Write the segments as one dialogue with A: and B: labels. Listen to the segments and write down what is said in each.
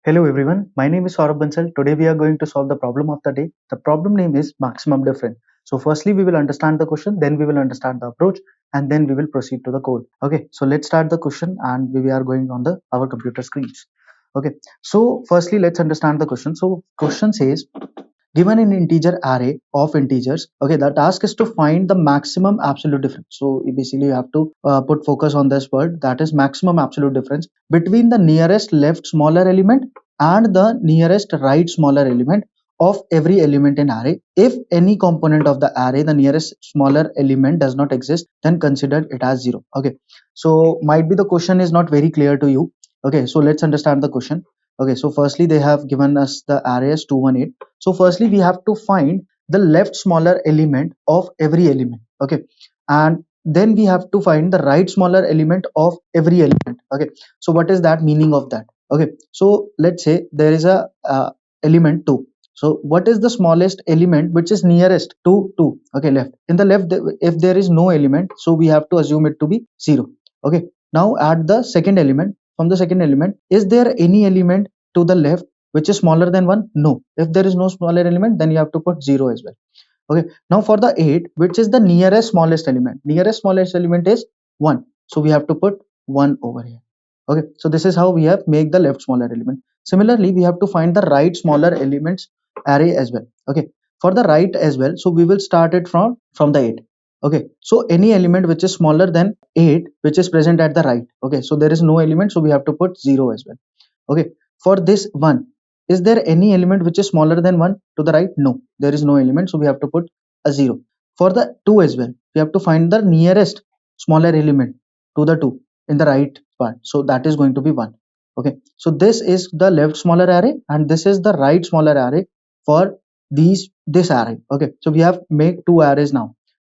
A: Hello everyone, my name is Saurabh Bansal. Today we are going to solve the problem of the day. The problem name is maximum difference. So firstly we will understand the question, then we will understand the approach, and then we will proceed to the code. Okay, so let's start the question and we are going on our computer screens. Okay, so firstly let's understand the question. So question says, given an integer array of integers, okay, the task is to find the maximum absolute difference. So basically you have to put focus on this word, that is maximum absolute difference between the nearest left smaller element and the nearest right smaller element of every element in array. If any component of the array, the nearest smaller element, does not exist, then consider it as 0. Okay, so might be the question is not very clear to you. Okay, so let's understand the question. Okay, so firstly they have given us the array as 218. So firstly we have to find the left smaller element of every element. Okay, and then we have to find the right smaller element of every element. Okay, so what is that meaning of that? Okay, so let's say there is a element 2. So what is the smallest element which is nearest to 2? Okay, left. In the left, if there is no element, so we have to assume it to be 0. Okay, now add the second element. From the second element, is there any element to the left which is smaller than 1? No. If there is no smaller element, then you have to put 0 as well. Okay, now for the 8, which is the nearest smallest element is 1, so we have to put 1 over here. Okay, so this is how we have make the left smaller element. Similarly we have to find the right smaller elements array as well. Okay, for the right as well, so we will start it from the 8. Okay, so any element which is smaller than 8 which is present at the right. Okay, so there is no element, so we have to put 0 as well. Okay, for this 1, is there any element which is smaller than 1 to the right? No, there is no element, so we have to put a 0. For the 2 as well, we have to find the nearest smaller element to the 2 in the right part, so that is going to be 1. Okay, so this is the left smaller array and this is the right smaller array for this array. Okay, so we have made two arrays.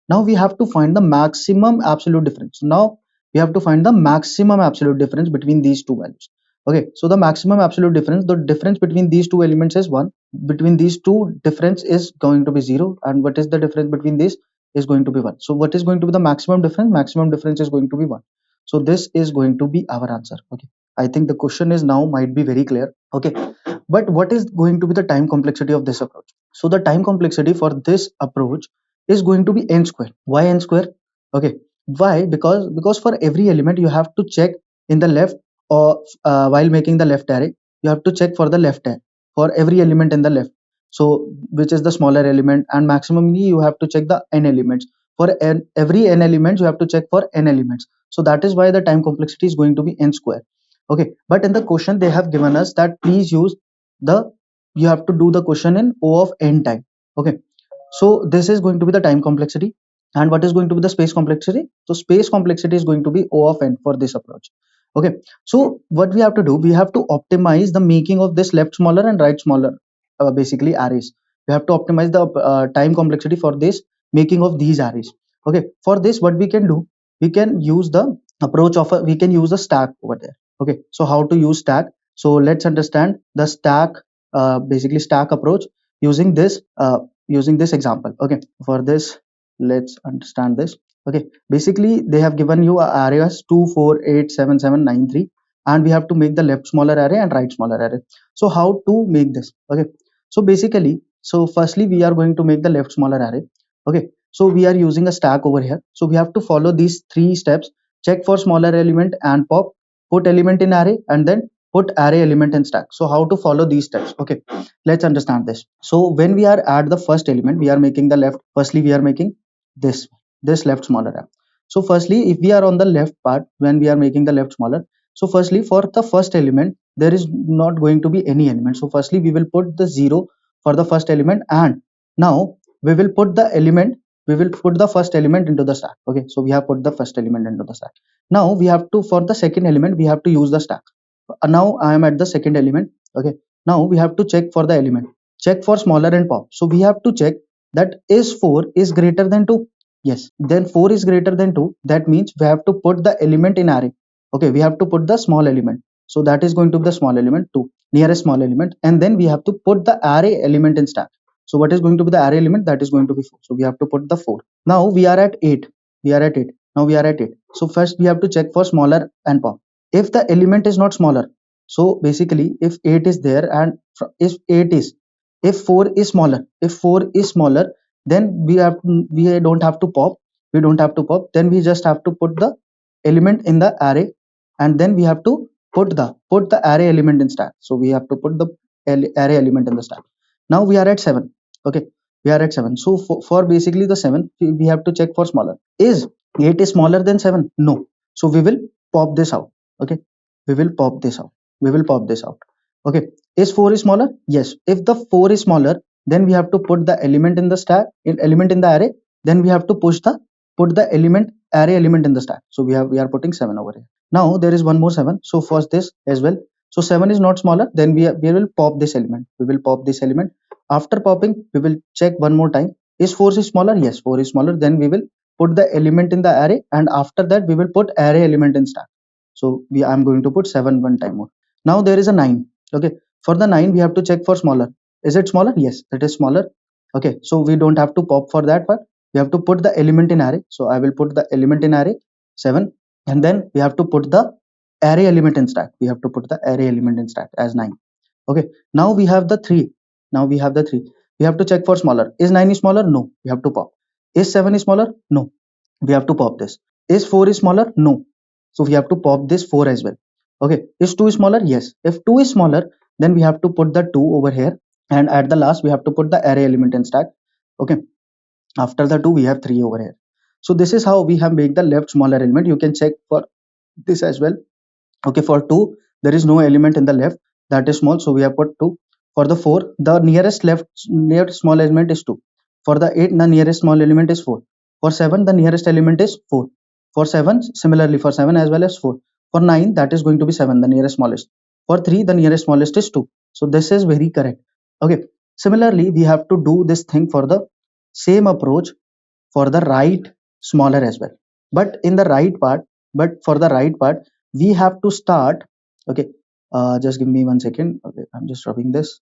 A: Now we have to find the maximum absolute difference. Now we have to find the maximum absolute difference between these two values. Okay, so the maximum absolute difference, the difference between these two elements is 1. Between these two, difference is going to be 0, and what is the difference between this is going to be 1. So what is going to be the maximum difference? Maximum difference is going to be 1. So this is going to be our answer. Okay, I think the question is now might be very clear. Okay, but what is going to be the time complexity of this approach? So the time complexity for this approach is going to be n square. Why n square? Okay, why? Because for every element you have to check in the left, or while making the left array you have to check for the left array for every element in the left, so which is the smaller element, and maximally you have to check the n elements. For every n elements you have to check for n elements, so that is why the time complexity is going to be n square. Okay, but in the question they have given us that please use the, you have to do the question in O of n time. Okay, so this is going to be the time complexity. And what is going to be the space complexity? So space complexity is going to be O of n for this approach. Okay, so what we have to do, we have to optimize the making of this left smaller and right smaller basically arrays. We have to optimize the time complexity for this making of these arrays. Okay, for this what we can do, we can use the approach of we can use a stack over there. Okay, so how to use stack? So let's understand the stack, basically stack approach using this example. Okay, for this let's understand this. Okay, basically they have given you a array as 2 4 8 7 7 9 3, and we have to make the left smaller array and right smaller array. So how to make this? Okay, so basically, so firstly we are going to make the left smaller array. Okay, so we are using a stack over here, so we have to follow these three steps: check for smaller element and pop, put element in array, and then put array element in stack. So how to follow these steps? Okay, let's understand this. So when we are at the first element, we are making the left, firstly we are making this left smaller array. So firstly, if we are on the left part, when we are making the left smaller, so firstly for the first element there is not going to be any element, so firstly we will put the 0 for the first element, and now we will put the element, we will put the first element into the stack. Okay, so we have put the first element into the stack. Now we have to, for the second element we have to use the stack. Now I am at the second element. Okay, now we have to check for the element, check for smaller and pop. So we have to check that is 4 is greater than 2. Yes, then 4 is greater than 2, that means we have to put the element in array. Okay, we have to put the small element, so that is going to be the small element 2, nearest small element, and then we have to put the array element in stack. So what is going to be the array element? That is going to be 4, so we have to put the 4. Now we are at 8, we are at 8, now we are at 8. So first we have to check for smaller and pop. If the element is not smaller, So basically if 8 is there and if 8 is, if 4 is smaller, if 4 is smaller, then we don't have to pop, we don't have to pop, then we just have to put the element in the array, and then we have to put the array element in stack. So we have to put the array element in the stack. Now we are at 7. Okay, we are at 7. So for basically the 7, we have to check for smaller. Is 8 is smaller than 7? No. So we will pop this out. Okay, we will pop this out, we will pop this out. Okay, is 4 is smaller? Yes. If the 4 is smaller, then we have to put the element in the stack, element in the array, then we have to put the element array element in the stack. So we are putting 7 over here. Now there is one more 7, so first this as well. So 7 is not smaller, then we will pop this element, we will pop this element. After popping, we will check one more time. Is 4 is smaller? Yes, 4 is smaller, then we will put the element in the array, and after that we will put array element in stack. So I'm going to put 7 one time more. Now there is a 9. Okay, for the 9 we have to check for smaller. Is it smaller? Yes, it is smaller. Okay, so we don't have to pop for that part, we have to put the element in array. So I will put the element in array 7, and then we have to put the array element in stack, we have to put the array element in stack as 9. Okay, now we have the 3. Now we have the 3, we have to check for smaller. Is 9 is smaller? No, we have to pop. Is 7 is smaller? No, we have to pop this. Is 4 is smaller? No, so we have to pop this 4 as well. Okay, is 2 is smaller? Yes. If 2 is smaller, then we have to put the 2 over here, and at the last we have to put the array element in stack. Okay, after the 2 we have 3 over here. So this is how we have made the left smaller element. You can check for this as well. Okay, for 2 there is no element in the left that is small, so we have put 2. For the 4, the nearest left small element is 2. For the 8, the nearest small element is 4. For 7, the nearest element is 4. For 7, similarly for 7 as well as 4. For 9, that is going to be 7, the nearest smallest. For 3, the nearest smallest is 2. So this is very correct. Okay, similarly we have to do this thing for the same approach for the right smaller as well. But in the right part, but for the right part, we have to start. Okay, just give me 1 second. Okay, I'm just rubbing this.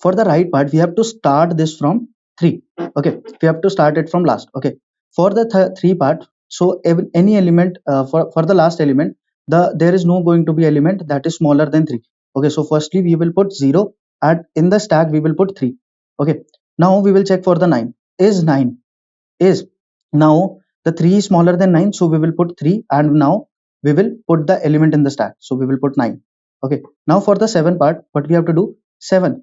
A: For the right part, we have to start this from 3. Okay, we have to start it from last. Okay, for the 3 part, so any element for the last element, there is no going to be element that is smaller than 3. Okay, so firstly we will put 0, and in the stack we will put 3. Okay, now we will check for the 9. Is 9 is now the 3 is smaller than 9, so we will put 3, and now we will put the element in the stack, so we will put 9. Okay, now for the 7 part, what we have to do? 7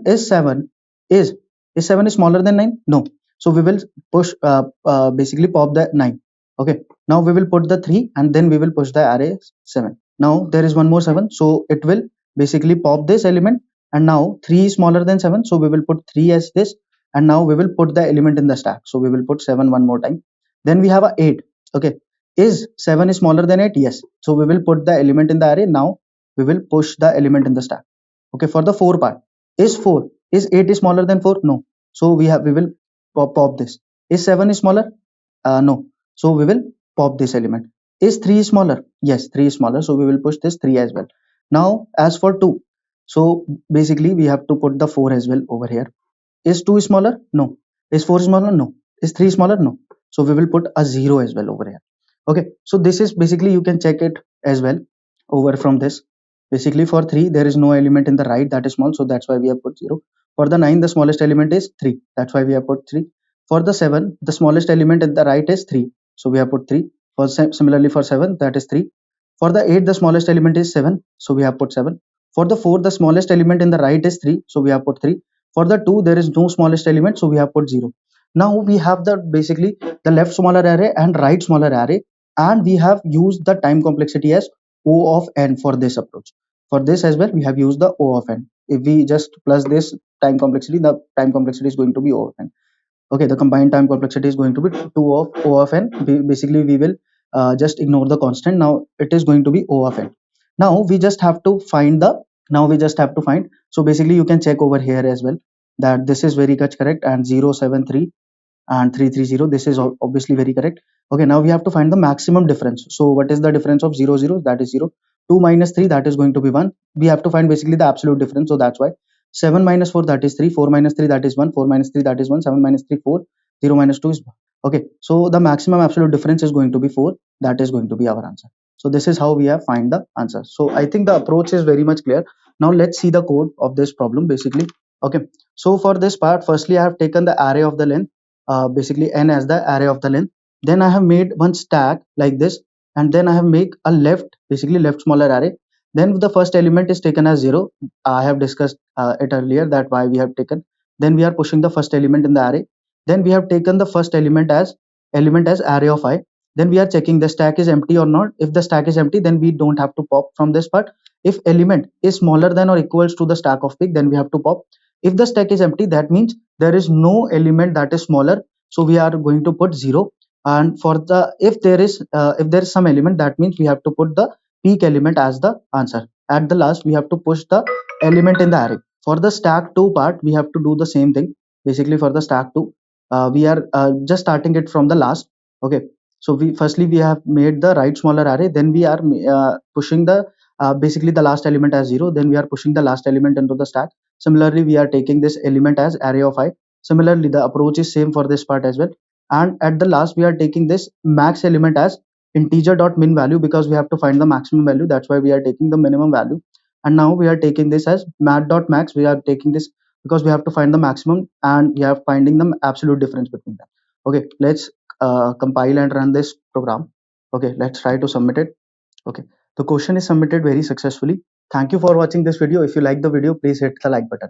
A: is 7 is 7 is smaller than 9? No, so we will push basically pop the 9. Okay, now we will put the 3, and then we will push the array 7. Now there is one more 7, so it will basically pop this element, and now 3 is smaller than 7, so we will put 3 as this, and now we will put the element in the stack, so we will put 7 one more time. Then we have a 8. Okay, is 7 is smaller than 8? Yes, so we will put the element in the array. Now we will push the element in the stack. Okay, for the 4 part, is 8 is smaller than 4? No, so we will pop this. Is 7 is smaller? No, so we will pop this element. Is 3 is smaller? Yes, 3 is smaller, so we will push this 3 as well. Now as for 2, so basically we have to put the 4 as well over here. Is 2 smaller? No. Is 4 smaller? No. Is 3 smaller? No. So we will put a 0 as well over here. Okay, so this is basically, you can check it as well over from this. Basically for 3 there is no element in the right that is small, so that's why we have put 0. For the 9, the smallest element is 3, that's why we have put 3. For the 7, the smallest element in the right is 3, so we have put 3. For similarly for 7, that is 3. For the 8, the smallest element is 7, so we have put 7. For the 4, the smallest element in the right is 3, so we have put 3. For the 2, there is no smallest element, so we have put 0. Now we have the basically the left smaller array and right smaller array, and we have used the time complexity as O of n for this approach. For this as well, we have used the O of n. If we just plus this time complexity, the time complexity is going to be O of n. Okay, the combined time complexity is going to be 2 of O of n. Basically we will just ignore the constant. Now it is going to be O of n. Now we just have to find the so basically you can check over here as well that this is very much correct, and 073 and 330, this is obviously very correct. Okay, now we have to find the maximum difference. So what is the difference of 0 0? That is 0. 2 minus 3, that is going to be 1. We have to find basically the absolute difference, so that's why 7 minus 4, that is 3. 4 minus 3, that is 1. 4 minus 3, that is 1. 7 minus 3, 4. 0 minus 2 is 1. Okay, so the maximum absolute difference is going to be 4. That is going to be our answer. So this is how we have find the answer. So I think the approach is very much clear. Now let's see the code of this problem basically. Okay, so for this part, firstly I have taken the array of the length, basically n as the array of the length. Then I have made one stack like this, and then I have make a left, basically left smaller array. Then the first element is taken as 0. I have discussed it earlier that why we have taken. Then we are pushing the first element in the array. Then we have taken the first element as array of I. Then we are checking the stack is empty or not. If the stack is empty, then we don't have to pop from this part. If element is smaller than or equals to the stack of pick, then we have to pop. If the stack is empty, that means there is no element that is smaller, so we are going to put 0. And for the if there is some element, that means we have to put the peak element as the answer. At the last, we have to push the element in the array. For the stack 2 part, we have to do the same thing. Basically for the stack 2, we are just starting it from the last. Okay, so we have made the right smaller array. Then we are pushing the basically the last element as 0. Then we are pushing the last element into the stack. Similarly, we are taking this element as array of I. Similarly, the approach is same for this part as well. And at the last, we are taking this max element as integer dot min value, because we have to find the maximum value. That's why we are taking the minimum value. And now we are taking this as mat dot max. We are taking this because we have to find the maximum, and we are finding the absolute difference between them. Okay, let's compile and run this program. Okay, let's try to submit it. Okay, the question is submitted very successfully. Thank you for watching this video. If you like the video, please hit the like button.